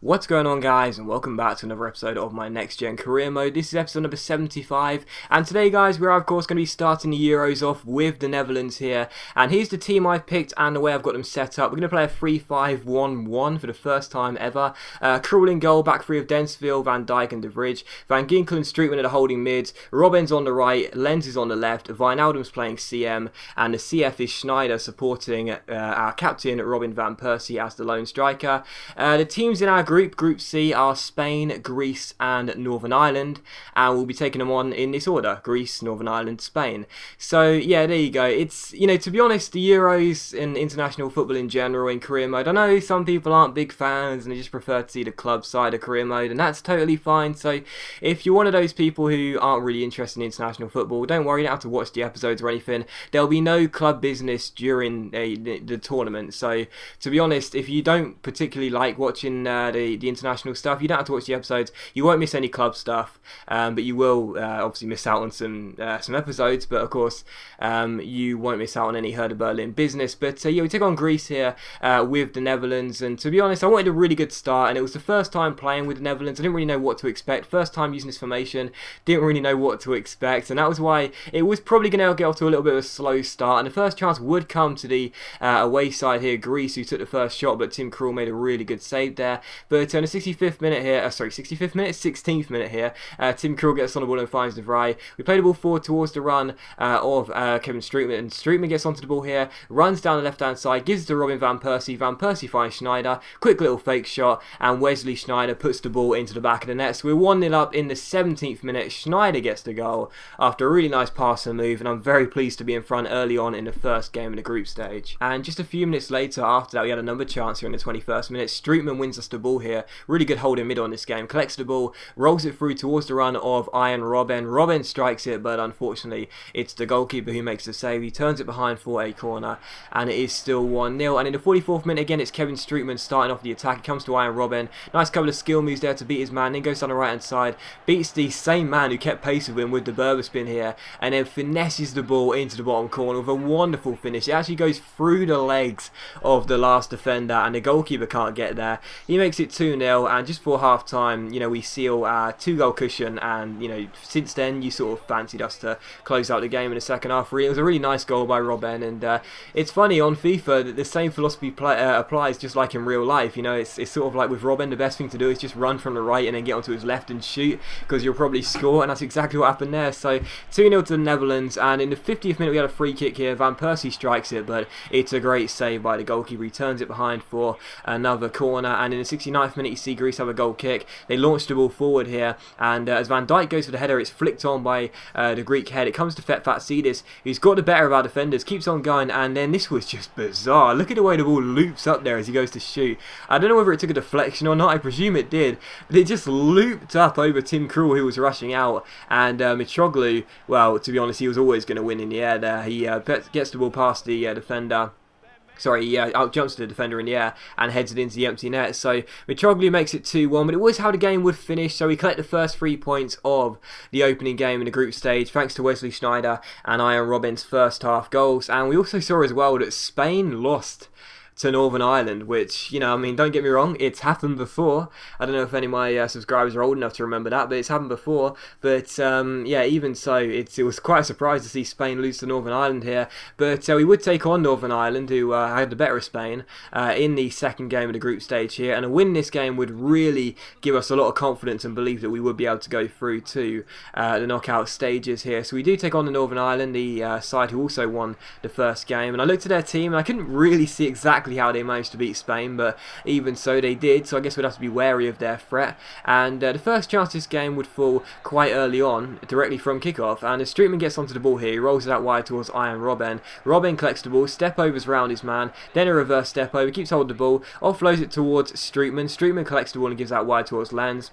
What's going on, guys, and welcome back to another episode of my Next Gen Career Mode. This is episode number 75, and today, guys, we're of course going to be starting the Euros off with the Netherlands here, and here's the team I've picked and the way I've got them set up. We're going to play a 3-5-1-1 for the first time ever. Krul in goal, back three of Densville, Van Dijk and De Vrij, Van Ginkel and Streetman are the holding mids, Robben's on the right, Lens is on the left, Wijnaldum's playing CM, and the CF is Schneider supporting our captain, Robin van Persie, as the lone striker. The teams in our Group C are Spain, Greece and Northern Ireland, and we'll be taking them on in this order: Greece, Northern Ireland, Spain. So yeah, there you go. It's, you know, to be honest, the Euros and international football in general in career mode, I know some people aren't big fans and they just prefer to see the club side of career mode, and that's totally fine. So if you're one of those people who aren't really interested in international football, don't worry, you don't have to watch the episodes or anything. There'll be no club business during the tournament. So to be honest, if you don't particularly like watching the international stuff, you don't have to watch the episodes. You won't miss any club stuff, but you will obviously miss out on some episodes. But of course, you won't miss out on any Hertha Berlin business. But yeah, we take on Greece here with the Netherlands, and to be honest, I wanted a really good start, and it was the first time playing with the Netherlands. I didn't really know what to expect. First time using this formation, didn't really know what to expect, and that was why it was probably going to get off to a little bit of a slow start. And the first chance would come to the away side here, Greece, who took the first shot, but Tim Krul made a really good save there. But in the 65th minute here, 16th minute here, Tim Krul gets on the ball and finds De Vrij. We play the ball forward towards the run of Kevin Streetman, and Streetman gets onto the ball here, runs down the left-hand side, gives it to Robin van Persie. Van Persie finds Schneider, quick little fake shot, and Wesley Schneider puts the ball into the back of the net. So we're 1-0 up in the 17th minute. Schneider gets the goal after a really nice pass and move, and I'm very pleased to be in front early on in the first game of the group stage. And just a few minutes later, after that, we had another chance here in the 21st minute. Streetman wins us the ball here. Really good holding mid on this game. Collects the ball, rolls it through towards the run of Ian Robben. Robben strikes it, but unfortunately, it's the goalkeeper who makes the save. He turns it behind for a corner, and it is still 1-0. And in the 44th minute, again, it's Kevin Streetman starting off the attack. It comes to Ian Robben. Nice couple of skill moves there to beat his man. Then goes down the right-hand side, beats the same man who kept pace with him with the Berber spin here, and then finesses the ball into the bottom corner with a wonderful finish. It actually goes through the legs of the last defender, and the goalkeeper can't get there. He makes it 2-0, and just before half time, you know, we seal our 2-goal cushion, and you know, since then you sort of fancied us to close out the game in the second half. It was a really nice goal by Robben, and it's funny, on FIFA that the same philosophy applies just like in real life. You know, it's sort of like with Robben, the best thing to do is just run from the right and then get onto his left and shoot, because you'll probably score, and that's exactly what happened there. So 2-0 to the Netherlands, and in the 50th minute we had a free kick here. Van Persie strikes it, but it's a great save by the goalkeeper. He turns it behind for another corner, and in the 69th minute you see Greece have a goal kick. They launch the ball forward here, and as Van Dijk goes for the header, it's flicked on by the Greek head. It comes to Fatsidis, who's got the better of our defenders, keeps on going, and then this was just bizarre. Look at the way the ball loops up there as he goes to shoot. I don't know whether it took a deflection or not, I presume it did, but it just looped up over Tim Krul, who was rushing out, and Mitroglou, well, to be honest, he was always going to win in the air there. He gets the ball past the defender. Sorry, he out-jumps the defender in the air and heads it into the empty net. So Mitroglou makes it 2-1, but it was how the game would finish. So we collect the first 3 points of the opening game in the group stage, thanks to Wesley Schneider and Ian Robben's first half goals. And we also saw as well that Spain lost to Northern Ireland, which, you know, I mean, don't get me wrong, it's happened before. I don't know if any of my subscribers are old enough to remember that, but it's happened before. But yeah, even so, it was quite a surprise to see Spain lose to Northern Ireland here. But we would take on Northern Ireland, who had the better of Spain, in the second game of the group stage here, and a win in this game would really give us a lot of confidence and belief that we would be able to go through to the knockout stages here. So we do take on the Northern Ireland, the side who also won the first game, and I looked at their team and I couldn't really see exactly how they managed to beat Spain, but even so they did, so I guess we'd have to be wary of their threat. And the first chance this game would fall quite early on, directly from kickoff, and as Streetman gets onto the ball here, he rolls it out wide towards Ian Robben. Robben collects the ball, step overs round his man, then a reverse step over, keeps hold of the ball, offloads it towards Streetman. Streetman collects the ball and gives out wide towards Lens.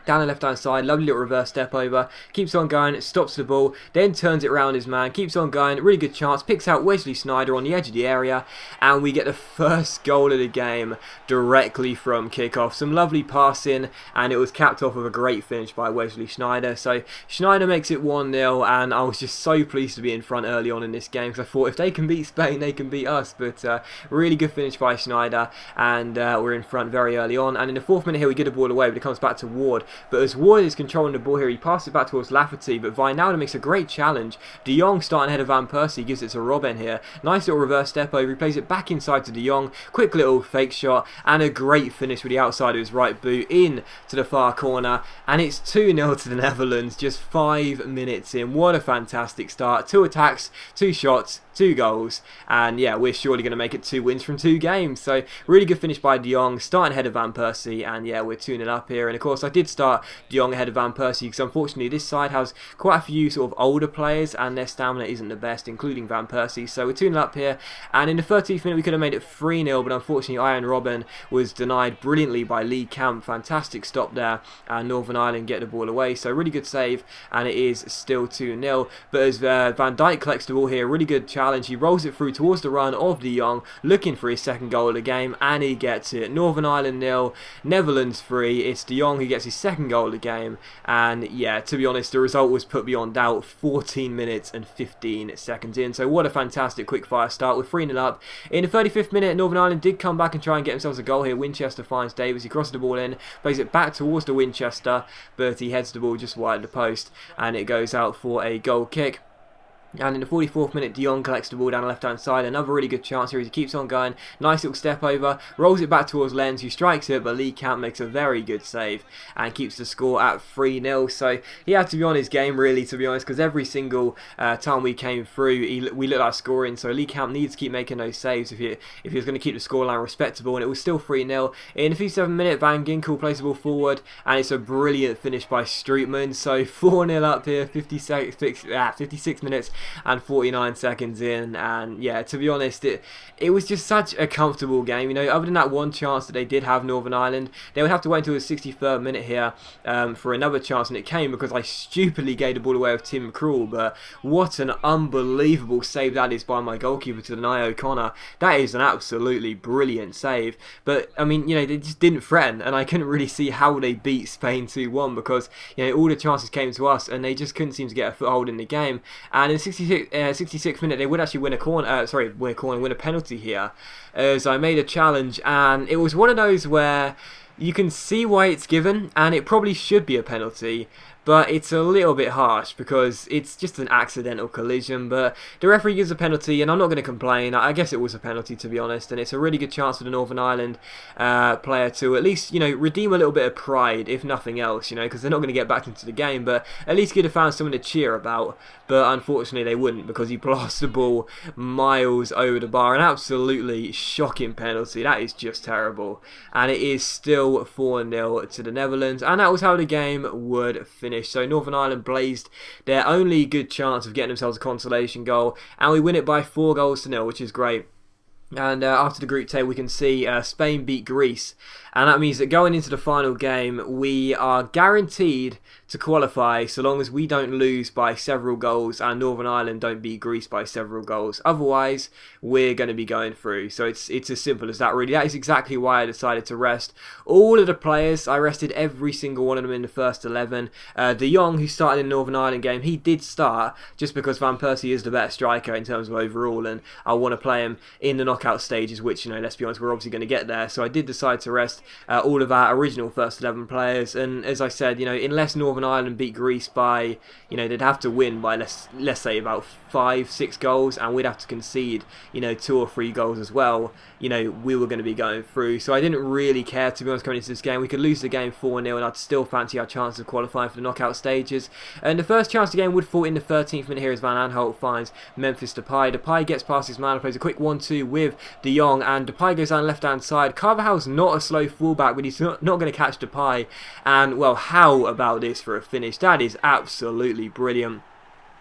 Down the left hand side, lovely little reverse step over, keeps on going, stops the ball, then turns it around his man, keeps on going, really good chance, picks out Wesley Sneijder on the edge of the area, and we get the first goal of the game directly from kickoff. Some lovely passing, and it was capped off with a great finish by Wesley Sneijder. So Sneijder makes it 1-0, and I was just so pleased to be in front early on in this game, because I thought if they can beat Spain, they can beat us. But really good finish by Sneijder, and we're in front very early on. And in the 4th minute here, we get the ball away, but it comes back to Ward. But as Ward is controlling the ball here, he passes it back towards Lafferty, but Wijnaldum makes a great challenge. De Jong starting ahead of Van Persie, gives it to Robben here. Nice little reverse step over, he plays it back inside to De Jong. Quick little fake shot, and a great finish with the outside of his right boot in to the far corner. And it's 2-0 to the Netherlands, just 5 minutes in. What a fantastic start. 2 attacks, 2 shots, 2 goals, and yeah, we're surely going to make it 2 wins from 2 games. So really good finish by De Jong, starting ahead of Van Persie, and yeah, we're 2-0 up here. And of course I did start De Jong ahead of Van Persie because unfortunately this side has quite a few sort of older players and their stamina isn't the best, including Van Persie. So we're 2-0 up here, and in the 13th minute we could have made it 3-0, but unfortunately Arjen Robben was denied brilliantly by Lee Camp. Fantastic stop there, and Northern Ireland get the ball away. So really good save, and it is still 2-0. But as Van Dijk collects the ball here, really good challenge, he rolls it through towards the run of De Jong, looking for his 2nd goal of the game, and he gets it. Northern Ireland 0, Netherlands 3. It's De Jong who gets his 2nd goal of the game, and yeah, to be honest, the result was put beyond doubt 14 minutes and 15 seconds in. So what a fantastic quick fire start. We're 3-0 up. In the 35th minute, Northern Ireland did come back and try and get themselves a goal here. Winchester finds Davis, he crosses the ball in, plays it back towards the Winchester, but he heads the ball just wide of the post, and it goes out for a goal kick. And in the 44th minute, De Jong collects the ball down the left-hand side. Another really good chance here as he keeps on going. Nice little step over. Rolls it back towards Lenz, who strikes it, but Lee Camp makes a very good save and keeps the score at 3-0. So he had to be on his game, really, to be honest, because every single time we came through, we looked like scoring. So Lee Camp needs to keep making those saves if he was going to keep the scoreline respectable. And it was still 3-0. In the 57th minute, Van Ginkel plays the ball forward, and it's a brilliant finish by Strootman. So 4-0 up here, 56 minutes and 49 seconds in, and yeah, to be honest, it was just such a comfortable game. You know, other than that one chance that they did have, Northern Ireland, they would have to wait until the 63rd minute here for another chance, and it came because I stupidly gave the ball away with Tim Krul. But what an unbelievable save that is by my goalkeeper to deny O'Connor. That is an absolutely brilliant save. But I mean, you know, they just didn't threaten, and I couldn't really see how they beat Spain 2-1 because, you know, all the chances came to us and they just couldn't seem to get a foothold in the game. And in 66th minute, they would actually win a penalty here, as I made a challenge, and it was one of those where you can see why it's given, and it probably should be a penalty, but it's a little bit harsh because it's just an accidental collision. But the referee gives a penalty, and I'm not going to complain. I guess it was a penalty, to be honest, and it's a really good chance for the Northern Ireland player to at least, you know, redeem a little bit of pride, if nothing else, you know, because they're not going to get back into the game, but at least give the fans something to cheer about. But unfortunately they wouldn't, because he blasts the ball miles over the bar. An absolutely shocking penalty. That is just terrible. And it is still 4-0 to the Netherlands, and that was how the game would finish. So Northern Ireland blazed their only good chance of getting themselves a consolation goal, and we win it by 4-0, which is great. And after the group table, we can see Spain beat Greece, and that means that going into the final game, we are guaranteed to qualify so long as we don't lose by several goals and Northern Ireland don't beat Greece by several goals. Otherwise, we're going to be going through. So it's as simple as that, really. That is exactly why I decided to rest all of the players. I rested every single one of them in the first 11. De Jong, who started in the Northern Ireland game, he did start just because Van Persie is the better striker in terms of overall, and I want to play him in the knockout stages, which, you know, let's be honest, we're obviously going to get there. So I did decide to rest all of our original first 11 players, and as I said, you know, unless Northern Ireland beat Greece by, you know, they'd have to win by let's say about 5-6 goals, and we'd have to concede, you know, 2 or 3 goals as well, you know, we were going to be going through. So I didn't really care, to be honest, coming into this game. We could lose the game 4-0 and I'd still fancy our chances of qualifying for the knockout stages. And the first chance of the game would fall in the 13th minute here as Van Aanholt finds Memphis Depay. Depay gets past his man and plays a quick 1-2 with De Jong, and Depay goes down the left hand side. Carvajal's not a slow fullback, but he's not going to catch Depay, and well, how about this for a finish? That is absolutely brilliant.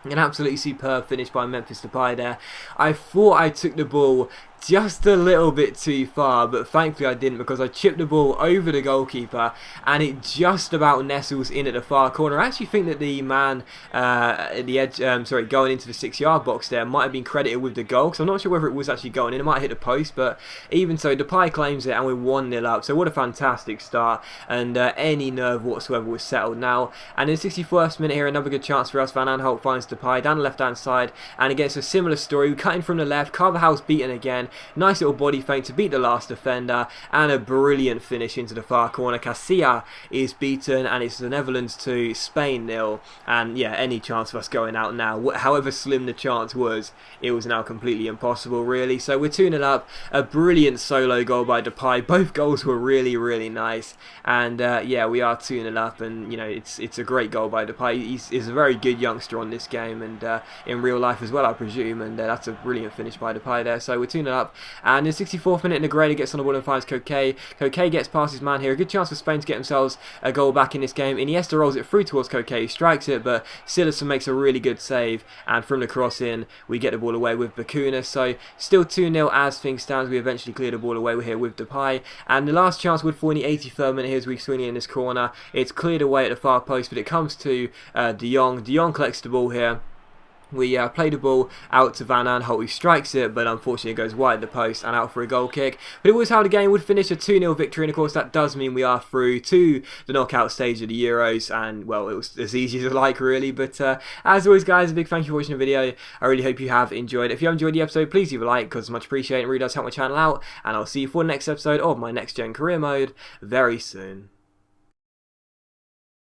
An absolutely superb finish by Memphis Depay there. I thought I took the ball just a little bit too far, but thankfully I didn't, because I chipped the ball over the goalkeeper and it just about nestles in at the far corner. I actually think that the man at the edge, going into the 6-yard box there might have been credited with the goal, because I'm not sure whether it was actually going in. It might have hit the post, but even so, Depay claims it and we're 1-0 up. So what a fantastic start, and any nerve whatsoever was settled now. And in the 61st minute here, another good chance for us. Van Aanholt finds Depay down the left-hand side, and against a similar story, we cut in from the left. Carvajal's beaten again. Nice little body feint to beat the last defender, and a brilliant finish into the far corner. Casilla is beaten, and it's the Netherlands 2, Spain 0. And yeah, any chance of us going out now, however slim the chance was, it was now completely impossible, really. So we're 2-0 up. A brilliant solo goal by Depay. Both goals were really, really nice. And yeah, we are 2-0 up, and you know, it's a great goal by Depay. He's a very good youngster on this game, and in real life as well, I presume. And that's a brilliant finish by Depay there. So we're 2-0 up. And in the 64th minute, Negreira gets on the ball and finds Coquet. Coquet gets past his man here. A good chance for Spain to get themselves a goal back in this game. Iniesta rolls it through towards Coquet, who strikes it, but Silerson makes a really good save. And from the cross in, we get the ball away with Bacuna. So still 2-0 as things stand. We eventually clear the ball away here with Depay. And the last chance would fall in the 83rd minute here as we swing in this corner. It's cleared away at the far post, but it comes to De Jong. De Jong collects the ball here. We play the ball out to Van Aanholt, who strikes it, but unfortunately it goes wide of the post and out for a goal kick. But it was how the game would finish, a 2-0 victory, and of course that does mean we are through to the knockout stage of the Euros, and well, it was as easy as I like, really. But as always, guys, a big thank you for watching the video. I really hope you have enjoyed it. If you have enjoyed the episode, please leave a like, because it's much appreciated. It really does help my channel out, and I'll see you for the next episode of my Next Gen Career Mode very soon.